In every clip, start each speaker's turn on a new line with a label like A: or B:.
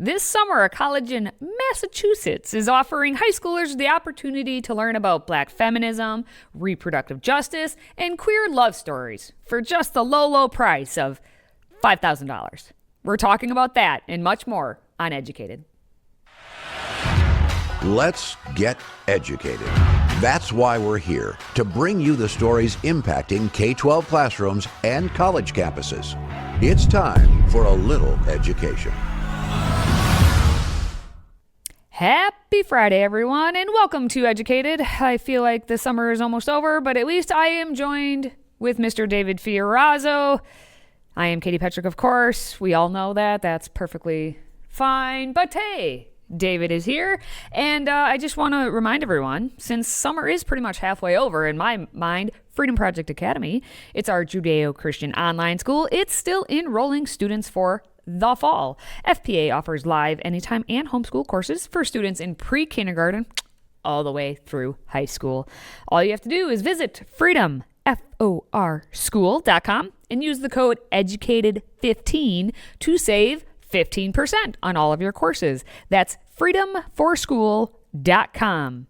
A: This summer, a college in Massachusetts is offering high schoolers the opportunity to learn about Black feminism, reproductive justice, and queer love stories for just the low, low price of $5,000. We're talking about that and much more on Educated.
B: Let's get educated. That's why we're here, to bring you the stories impacting K-12 classrooms and college campuses. It's time for a little education.
A: Happy Friday, everyone, and welcome to Educated. I feel like the summer is almost over, but at least I am joined with Mr. David Fiorazzo. I am Katie Petrick, of course. We all know that. That's perfectly fine. But hey, David is here, and I just want to remind everyone, since summer is pretty much halfway over, in my mind, Freedom Project Academy, it's our Judeo-Christian online school. It's still enrolling students for the fall. FPA offers live, anytime, and homeschool courses for students in pre-kindergarten all the way through high school. All you have to do is visit freedomforschool.com and use the code EDUCATED15 to save 15% on all of your courses. That's freedomforschool.com.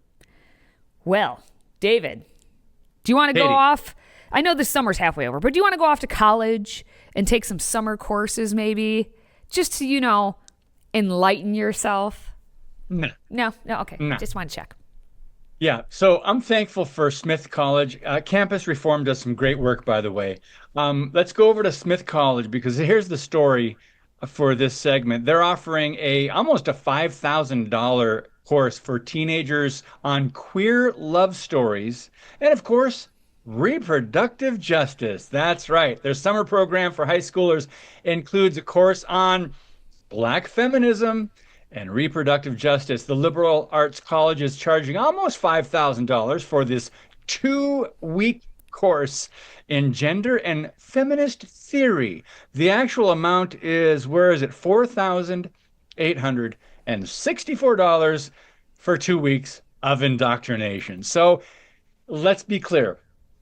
A: Well, David, do you want to go off? I know this summer's halfway over, but do you want to go off to college and take some summer courses maybe? Just to, enlighten yourself?
C: No.
A: No? Okay.
C: No.
A: Just want to check.
C: Yeah, so I'm thankful for Smith College. Campus Reform does some great work, by the way. Let's go over to Smith College, because here's the story for this segment. They're offering almost a $5,000 course for teenagers on queer love stories and, of course, reproductive justice. That's right. Their summer program for high schoolers includes a course on Black feminism and reproductive justice. The liberal arts college is charging almost $5,000 for this 2-week course in gender and feminist theory. The actual amount is, $4,864 for 2 weeks of indoctrination. So let's be clear.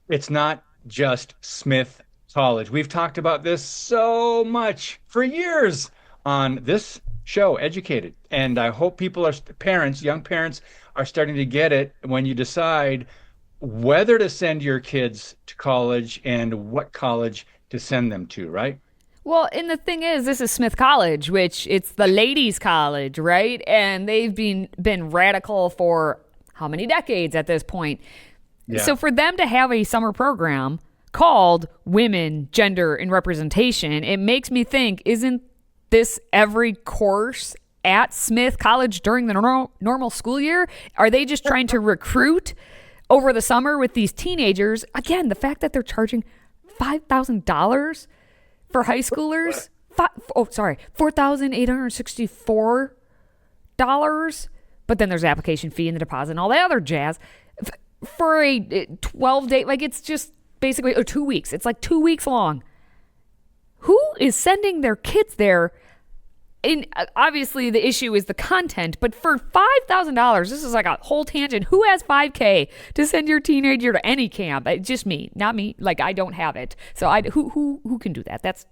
C: It's not just Smith College. We've talked about this so much for years on this show, Educated. And I hope young parents are starting to get it when you decide whether to send your kids to college and what college to send them to, right?
A: Well, and the thing is, this is Smith College, which it's the ladies' college, right? And they've been radical for how many decades at this point?
C: Yeah.
A: So for them to have a summer program called Women, Gender, and Representation, it makes me think, isn't this every course at Smith College during the normal school year? Are they just trying to recruit over the summer with these teenagers? Again, the fact that they're charging $5,000 for high schoolers, $4,864, but then there's the application fee and the deposit and all that other jazz for a 12-day, it's just basically 2 weeks. It's like 2 weeks long. Who is sending their kids there? And obviously the issue is the content, but for $5,000, this is like a whole tangent. Who has $5,000 to send your teenager to any camp? Just me, not me. I don't have it. So who can do that? That's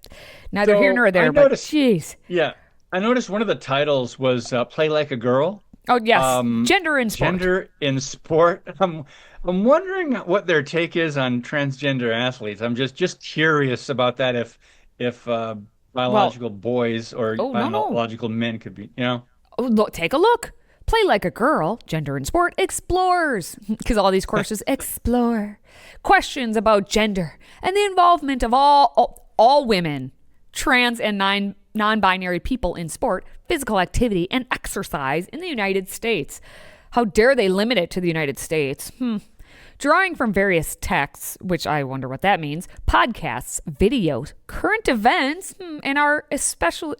A: neither here nor there. But jeez.
C: Yeah, I noticed one of the titles was "Play Like a Girl."
A: Oh yes, gender in sport.
C: Gender in sport. I'm wondering what their take is on transgender athletes. I'm just curious about that. If biological boys or biological men could be, Oh,
A: look, take a look. Play Like a Girl, Gender in Sport explores, because all these courses explore questions about gender and the involvement of all women, trans and non-binary people in sport, physical activity, and exercise in the United States. How dare they limit it to the United States? Drawing from various texts, which I wonder what that means, podcasts, videos, current events, and especially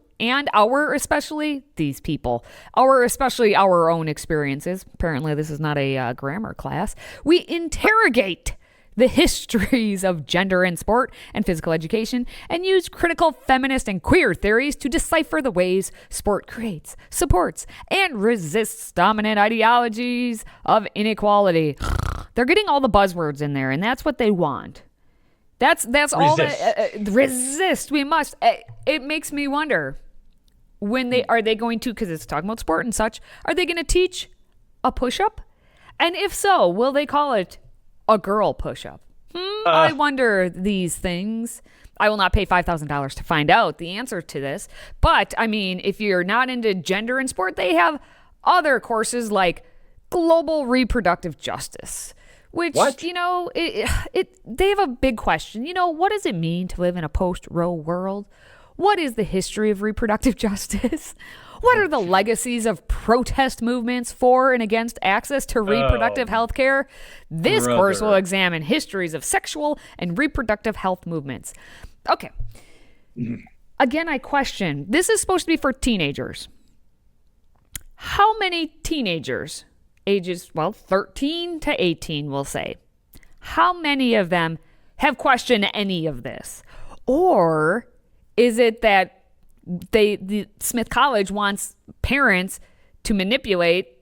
A: these people, especially our own experiences. Apparently, this is not a grammar class. We interrogate the histories of gender in sport and physical education, and use critical feminist and queer theories to decipher the ways sport creates, supports, and resists dominant ideologies of inequality. They're getting all the buzzwords in there, and that's what they want. That's all. Resist. We must. It makes me wonder, when they are they going to, because it's talking about sport and such, are they going to teach a push-up? And if so, will they call it a girl push-up? I wonder these things. I will not pay $5,000 to find out the answer to this. But, I mean, if you're not into gender in sport, they have other courses like global reproductive justice, which,
C: What?
A: you know, they have a big question. You know, what does it mean to live in a post-Roe world? What is the history of reproductive justice? What are the legacies of protest movements for and against access to reproductive health care? This course will examine histories of sexual and reproductive health movements. Okay. Again, I question. This is supposed to be for teenagers. How many teenagers, ages, 13 to 18, we'll say, how many of them have questioned any of this? Or is it that the Smith College wants parents to manipulate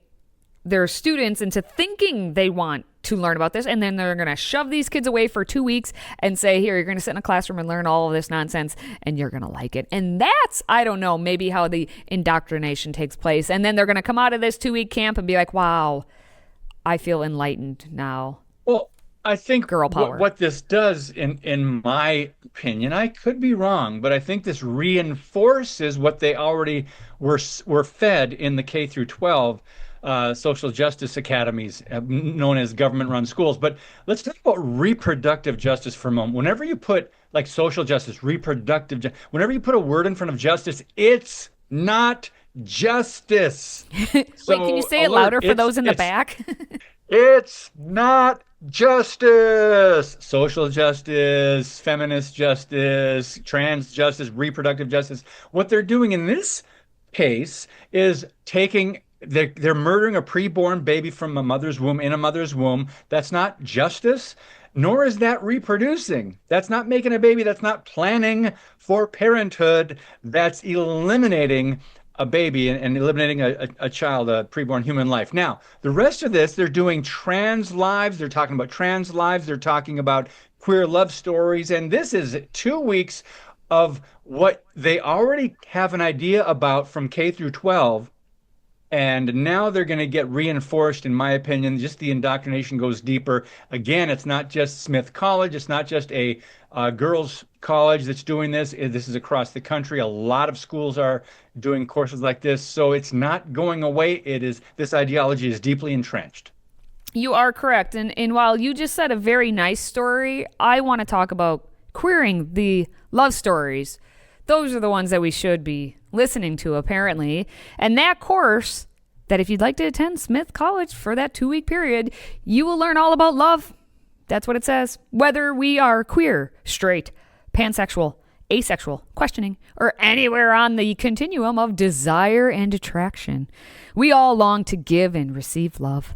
A: their students into thinking they want to learn about this, and then they're going to shove these kids away for 2 weeks and say, here, you're going to sit in a classroom and learn all of this nonsense, and you're going to like it. And that's, I don't know, maybe how the indoctrination takes place. And then they're going to come out of this 2-week camp and be like, wow, I feel enlightened now.
C: Well, I think
A: girl power.
C: What this does, in my opinion, I could be wrong, but I think this reinforces what they already were fed in the K through 12 social justice academies, known as government-run schools. But let's talk about reproductive justice for a moment. Whenever you put like social justice, whenever you put a word in front of justice, it's not justice.
A: Wait, can you say it louder for those in the back?
C: It's not justice. Social justice, feminist justice, trans justice, reproductive justice. What they're doing in this case is they're murdering a preborn baby from a mother's womb, in a mother's womb. That's not justice, nor is that reproducing. That's not making a baby. That's not planning for parenthood. That's eliminating a baby and eliminating a child, a preborn human life. Now, the rest of this, they're doing trans lives. They're talking about trans lives. They're talking about queer love stories. And this is 2 weeks of what they already have an idea about from K through 12. And now they're going to get reinforced, in my opinion. Just the indoctrination goes deeper. Again, it's not just Smith College. It's not just a girls' college that's doing this. This is across the country. A lot of schools are doing courses like this. So it's not going away. This ideology is deeply entrenched.
A: You are correct. And while you just said a very nice story, I want to talk about queering the love stories. Those are the ones that we should be listening to, apparently. And that course, that if you'd like to attend Smith College for that 2-week period, you will learn all about love. That's what it says. Whether we are queer, straight, pansexual, asexual, questioning, or anywhere on the continuum of desire and attraction, we all long to give and receive love.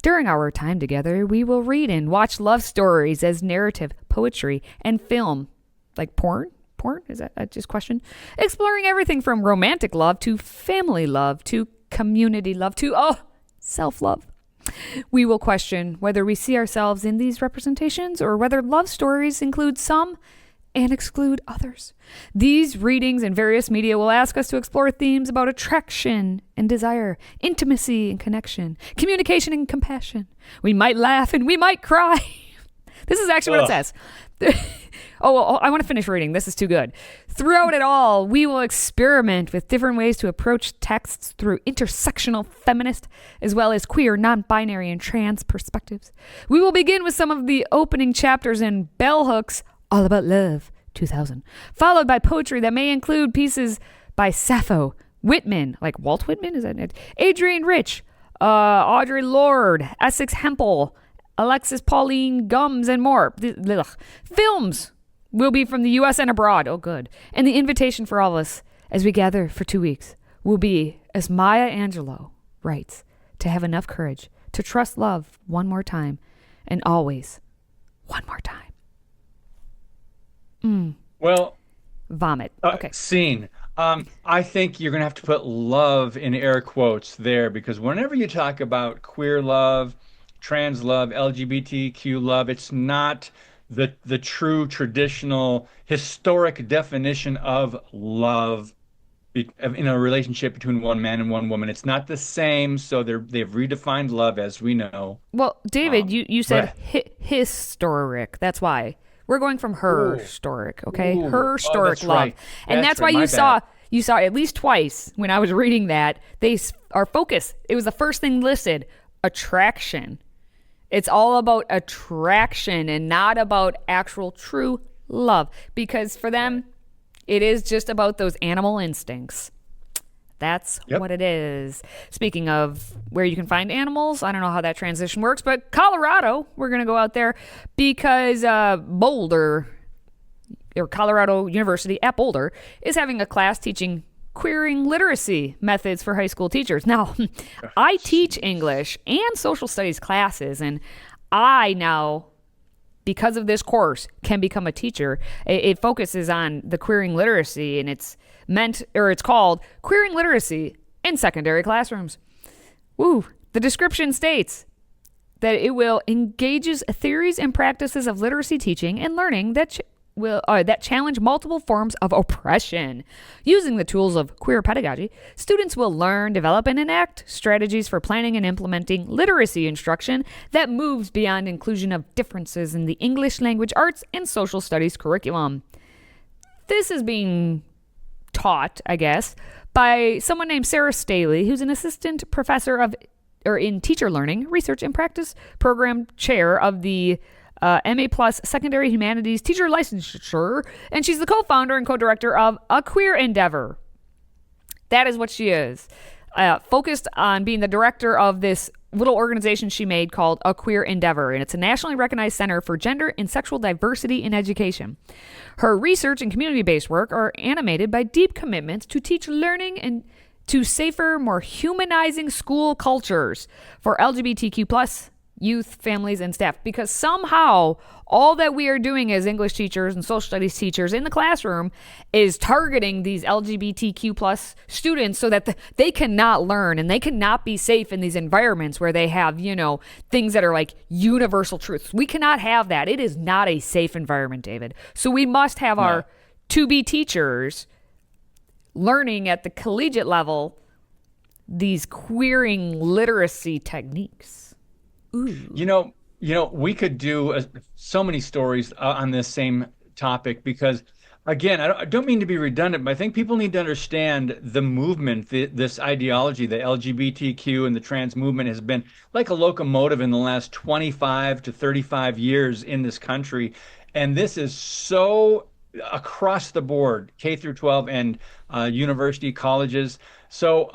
A: During our time together, we will read and watch love stories as narrative, poetry, and film. Like porn? Porn? Is that just question? Exploring everything from romantic love to family love to community love to, self-love. We will question whether we see ourselves in these representations or whether love stories include some and exclude others. These readings and various media will ask us to explore themes about attraction and desire, intimacy and connection, communication and compassion. We might laugh and we might cry. This is actually what it says. I want to finish reading. This is too good. Throughout it all, we will experiment with different ways to approach texts through intersectional feminist as well as queer, non-binary, and trans perspectives. We will begin with some of the opening chapters in Bell Hook's All About Love 2000, followed by poetry that may include pieces by Sappho, Whitman, like Walt Whitman, is that it? Adrienne Rich, Audre Lorde, Essex Hempel, Alexis Pauline Gumbs, and more. Films will be from the U.S. and abroad. Oh, good. And the invitation for all of us as we gather for 2 weeks will be, as Maya Angelou writes, to have enough courage to trust love one more time and always one more time.
C: Well,
A: vomit. Okay.
C: Scene. I think you're going to have to put love in air quotes there, because whenever you talk about queer love, trans love, LGBTQ love, it's not the true traditional historic definition of love, in a relationship between one man and one woman. It's not the same, so they've redefined love as we know.
A: Well, David, you said
C: Right.
A: historic. That's why we're going from her
C: Ooh.
A: historic, okay?
C: Ooh.
A: Her
C: Oh,
A: historic
C: that's
A: love,
C: right.
A: and
C: That's
A: that's why
C: right. My bad.
A: you saw at least twice when I was reading that are focused. It was the first thing listed: attraction. It's all about attraction and not about actual true love, because for them, it is just about those animal instincts. That's
C: Yep.
A: what it is. Speaking of where you can find animals, I don't know how that transition works, but Colorado, we're going to go out there because Boulder, or Colorado University at Boulder, is having a class teaching queering literacy methods for high school teachers. Now, I teach English and social studies classes, and I now, because of this course, can become a teacher. It focuses on the queering literacy, and it's called Queering Literacy in Secondary Classrooms. Woo! The description states that it will engages theories and practices of literacy teaching and learning that challenge multiple forms of oppression. Using the tools of queer pedagogy, students will learn, develop, and enact strategies for planning and implementing literacy instruction that moves beyond inclusion of differences in the English language arts and social studies curriculum. This is being taught, I guess, by someone named Sarah Staley, who's an assistant professor in teacher learning, research and practice program chair of the MA Plus Secondary Humanities Teacher Licensure, and she's the co-founder and co-director of A Queer Endeavor. That is what she is. Focused on being the director of this little organization she made called A Queer Endeavor, and it's a nationally recognized center for gender and sexual diversity in education. Her research and community-based work are animated by deep commitments to teach learning and to safer, more humanizing school cultures for LGBTQ+ youth, families, and staff, because somehow all that we are doing as English teachers and social studies teachers in the classroom is targeting these LGBTQ+ students so that they cannot learn and they cannot be safe in these environments where they have, things that are like universal truths. We cannot have that. It is not a safe environment, David. So we must have our to-be teachers learning at the collegiate level these queering literacy techniques.
C: Ooh. We could do so many stories on this same topic because, again, I don't mean to be redundant, but I think people need to understand the movement, this ideology, the LGBTQ and the trans movement has been like a locomotive in the last 25 to 35 years in this country. And this is so across the board, K through 12 and university colleges. So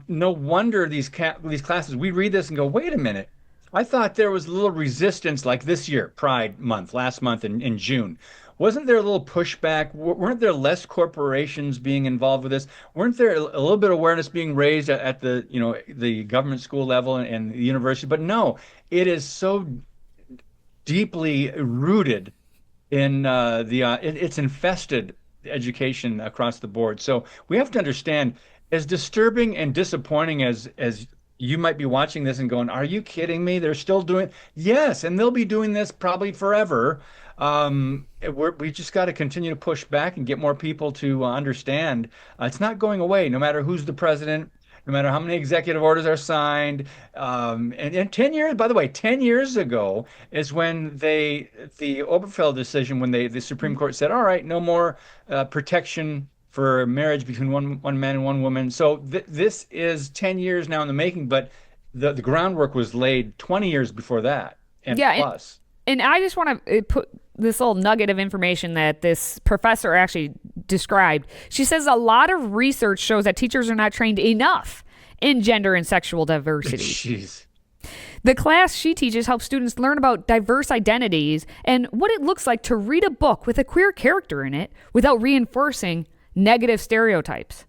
C: no wonder these classes, we read this and go, wait a minute. I thought there was a little resistance like this year, Pride Month, last month in June. Wasn't there a little pushback? Weren't there less corporations being involved with this? Weren't there a little bit of awareness being raised at the government school level and the university? But no, it is so deeply rooted in it's infested education across the board. So we have to understand, as disturbing and disappointing as you might be watching this and going, are you kidding me? They're still doing, yes, and they'll be doing this probably forever. We just got to continue to push back and get more people to understand it's not going away, no matter who's the president, no matter how many executive orders are signed. And 10 years, by the way, 10 years ago is when the Obergefell decision, when the Supreme Court said, all right, no more protection for marriage between one man and one woman. So this is 10 years now in the making, but the groundwork was laid 20 years before that and plus.
A: And I just want to put this little nugget of information that this professor actually described. She says a lot of research shows that teachers are not trained enough in gender and sexual diversity.
C: Jeez.
A: The class she teaches helps students learn about diverse identities and what it looks like to read a book with a queer character in it without reinforcing negative stereotypes.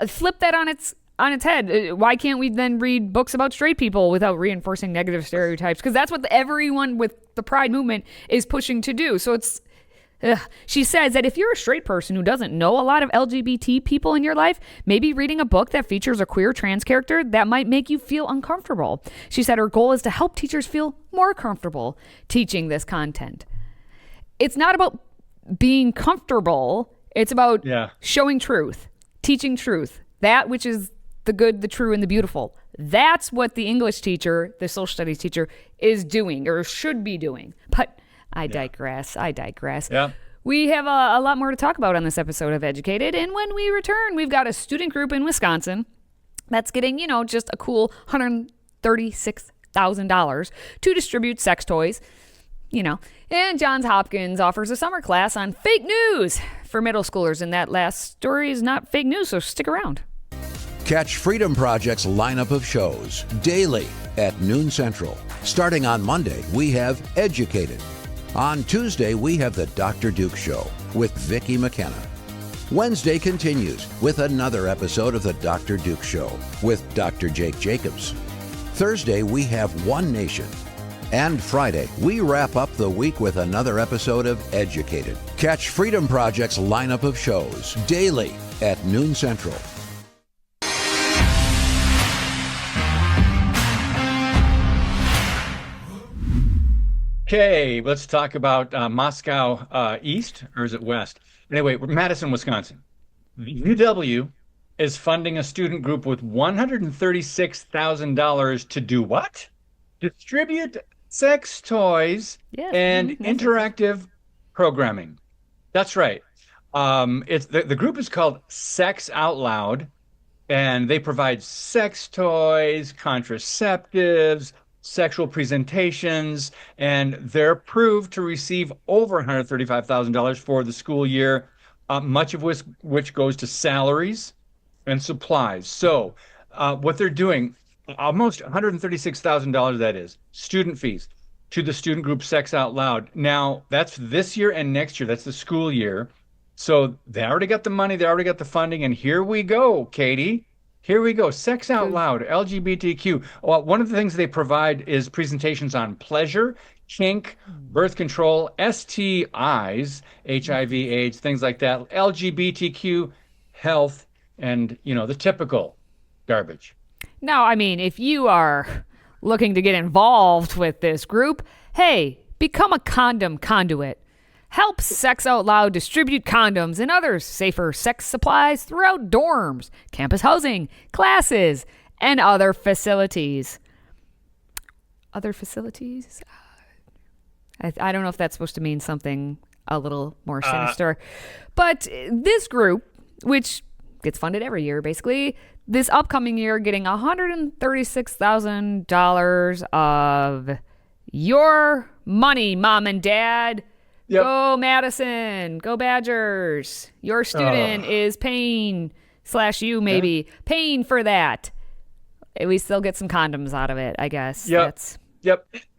A: Flip that on its head. Why can't we then read books about straight people without reinforcing negative stereotypes? Because that's what everyone with the Pride movement is pushing to do. So it's she says that if you're a straight person who doesn't know a lot of LGBT people in your life, maybe reading a book that features a queer trans character, that might make you feel uncomfortable. She said her goal is to help teachers feel more comfortable teaching this content. It's not about being comfortable. It's about showing truth, teaching truth, that which is the good, the true, and the beautiful. That's what the English teacher, the social studies teacher, is doing or should be doing. But I digress.
C: Yeah.
A: We have a lot more to talk about on this episode of Educated. And when we return, we've got a student group in Wisconsin that's getting, just a cool $136,000 to distribute sex toys. And Johns Hopkins offers a summer class on fake news for middle schoolers. And that last story is not fake news, so stick around.
B: Catch Freedom Project's lineup of shows daily at noon Central. Starting on Monday, we have Educated. On Tuesday, we have the Dr. Duke Show with Vicki McKenna. Wednesday continues with another episode of the Dr. Duke Show with Dr. Jake Jacobs. Thursday, we have One Nation. And Friday, we wrap up the week with another episode of Educated. Catch Freedom Project's lineup of shows daily at noon Central.
C: Okay, let's talk about Moscow East, or is it West? Anyway, Madison, Wisconsin. UW is funding a student group with $136,000 to do what? Distribute sex toys and interactive programming. That's right. It's the group is called Sex Out Loud, and they provide sex toys, contraceptives, sexual presentations, and they're approved to receive over $135,000 for the school year, much of which goes to salaries and supplies. So what they're doing, almost $136,000, that is, student fees to the student group Sex Out Loud. Now, that's this year and next year. That's the school year. So they already got the money, they already got the funding, and here we go, Katie. Here we go. Sex Out Loud, LGBTQ. Well, one of the things they provide is presentations on pleasure, kink, birth control, STIs, HIV, AIDS, things like that, LGBTQ, health, and, the typical garbage.
A: Now, I mean, if you are looking to get involved with this group, hey, become a condom conduit. Help Sex Out Loud distribute condoms and other safer sex supplies throughout dorms, campus housing, classes, and other facilities. Other facilities? I don't know if that's supposed to mean something a little more sinister. But this group, which gets funded every year, basically, this upcoming year getting $136,000 of your money, Mom and Dad.
C: Yep.
A: Go Madison, go Badgers. Your student is paying / you maybe paying for that. We still get some condoms out of it, I guess.
C: Yep.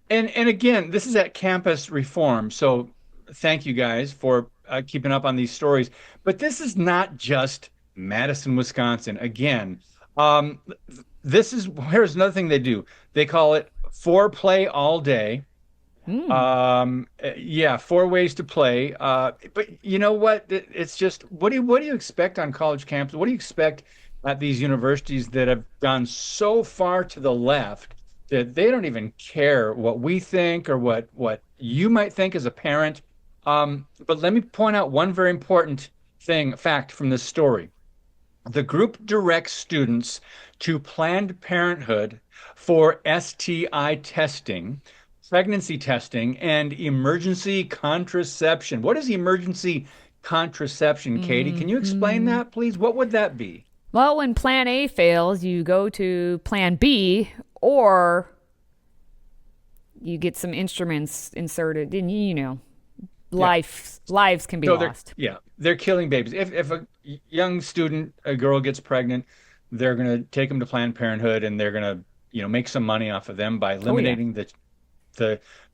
C: And again, this is at Campus Reform. So thank you guys for keeping up on these stories. But this is not just Madison, Wisconsin. Again, here's another thing they do. They call it foreplay all day. 4 ways to play. But you know what? It's just, what do you expect on college campuses? What do you expect at these universities that have gone so far to the left that they don't even care what we think or what you might think as a parent? But let me point out one very important fact from this story. The group directs students to Planned Parenthood for STI testing, pregnancy testing, and emergency contraception. What is emergency contraception, Katie? Can you explain that, please? What would that be?
A: Well, when Plan A fails, you go to Plan B, or you get some instruments inserted, and lives can be lost.
C: They're killing babies. If a young student, a girl, gets pregnant, they're going to take them to Planned Parenthood, and they're going to make some money off of them by eliminating the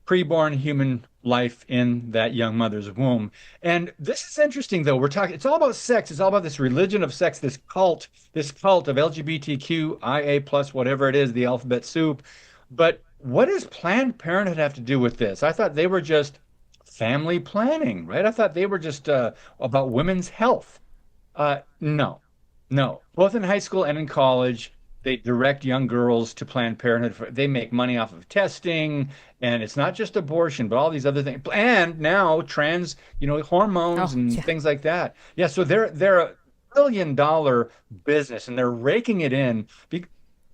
C: preborn human life in that young mother's womb. And this is interesting, though. It's all about sex. It's all about this religion of sex, this cult of LGBTQIA plus, whatever it is, the alphabet soup. But what does Planned Parenthood have to do with this? I thought they were just family planning, right? I thought they were just about women's health. No. Both in high school and in college, they direct young girls to Planned Parenthood. They make money off of testing, and it's not just abortion, but all these other things. And now trans, hormones and things like that. Yeah, so they're trillion-dollar business, and they're raking it in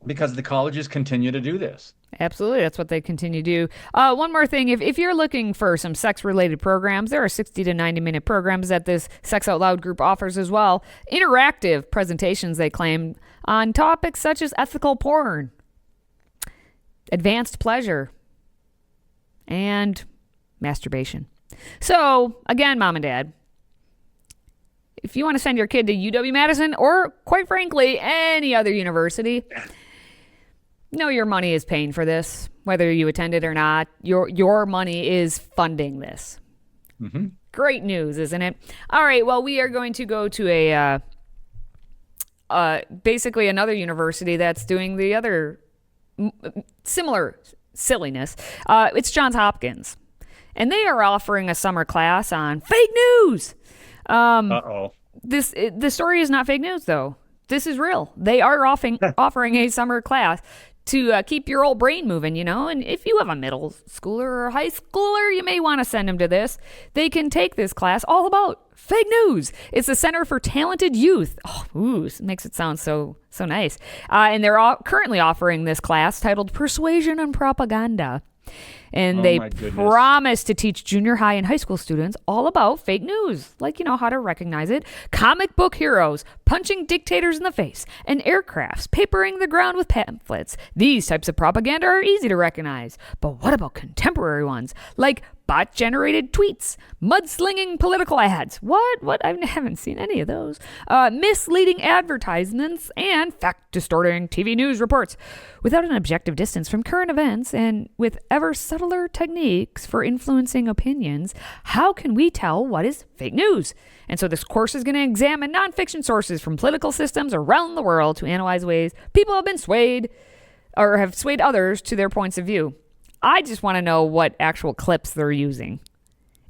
C: because the colleges continue to do this.
A: Absolutely. That's what they continue to do. One more thing. If you're looking for some sex-related programs, there are 60 to 90-minute programs that this Sex Out Loud group offers as well. Interactive presentations, they claim, on topics such as ethical porn, advanced pleasure, and masturbation. So, again, Mom and Dad, if you want to send your kid to UW-Madison or, quite frankly, any other university, know your money is paying for this, whether you attend it or not. Your money is funding this.
C: Mm-hmm.
A: Great news, isn't it? All right, well, we are going to go to basically another university that's doing the other similar silliness. It's Johns Hopkins, and they are offering a summer class on fake news.
C: Uh-oh.
A: The story is not fake news, though. This is real. They are offering a summer class to keep your old brain moving, you know. And if you have a middle schooler or a high schooler, you may want to send them to this. They can take this class all about fake news. It's the Center for Talented Youth. Oh, ooh, it makes it sound so nice. And they're currently offering this class titled Persuasion and Propaganda. And they promise to teach junior high and high school students all about fake news, like, you know, how to recognize it, comic book heroes punching dictators in the face, and aircrafts papering the ground with pamphlets. These types of propaganda are easy to recognize. But what about contemporary ones, like bot-generated tweets, mudslinging political ads? What? I haven't seen any of those. Misleading advertisements and fact-distorting TV news reports. Without an objective distance from current events and with ever subtler techniques for influencing opinions, how can we tell what is fake news? And so this course is going to examine nonfiction sources from political systems around the world to analyze ways people have been swayed or have swayed others to their points of view. I just want to know what actual clips they're using.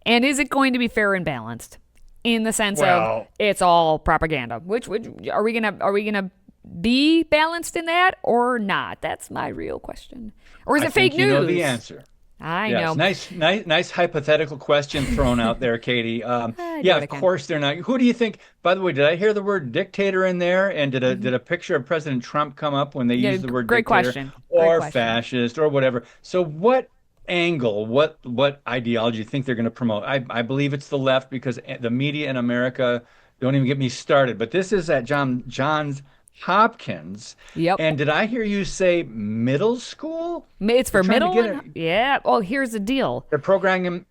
A: And is it going to be fair and balanced in the sense of it's all propaganda? Which are we gonna be balanced in that or not? That's my real question. Or is it fake news?
C: You know the answer.
A: I know.
C: Nice hypothetical question thrown out there, Katie. Yeah, of course they're not. Who do you think? By the way, did I hear the word dictator in there? And did a picture of President Trump come up when they used the word
A: great
C: dictator?
A: Question.
C: Or fascist or whatever. So what angle, what ideology do you think they're going to promote? I believe it's the left because the media in America, don't even get me started. But this is at Johns Hopkins.
A: Yep.
C: And did I hear you say middle school?
A: It's for middle. Yeah. Oh, here's the deal.
C: They're programming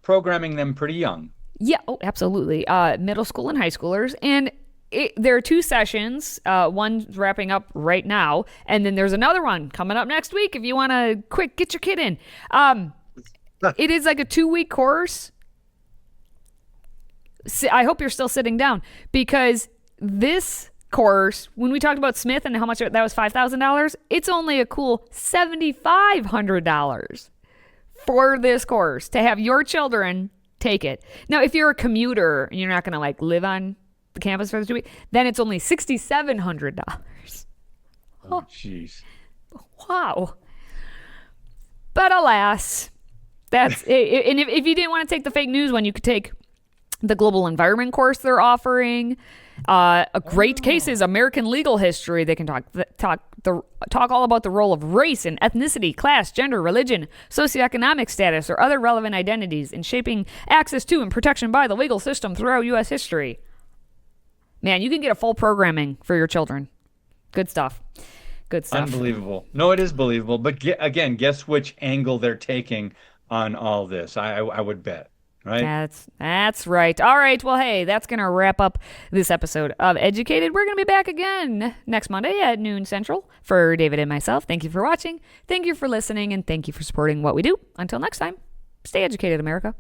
C: them pretty young.
A: Yeah. Oh, absolutely. Middle school and high schoolers. And there are 2 sessions. One's wrapping up right now. And then there's another one coming up next week if you want to quick get your kid in. It is like a 2-week course. I hope you're still sitting down because this course, when we talked about Smith and how much that was $5,000, it's only a cool $7,500 for this course to have your children take it. Now, if you're a commuter and you're not going to like live on the campus for the 2 weeks, then it's only $6,700.
C: Oh, jeez.
A: Wow. But alas, that's it. And if you didn't want to take the fake news one, you could take the global environment course they're offering. A great case is American legal history. They can talk all about the role of race and ethnicity, class, gender, religion, socioeconomic status, or other relevant identities in shaping access to and protection by the legal system throughout U.S. history. Man, you can get a full programming for your children. Good stuff. Good stuff.
C: Unbelievable. No, it is believable. But again, guess which angle they're taking on all this? I would bet. Right?
A: That's right. All right. Well, hey, that's going to wrap up this episode of Educated. We're going to be back again next Monday at noon Central. For David and myself, thank you for watching. Thank you for listening. And thank you for supporting what we do. Until next time, stay educated, America.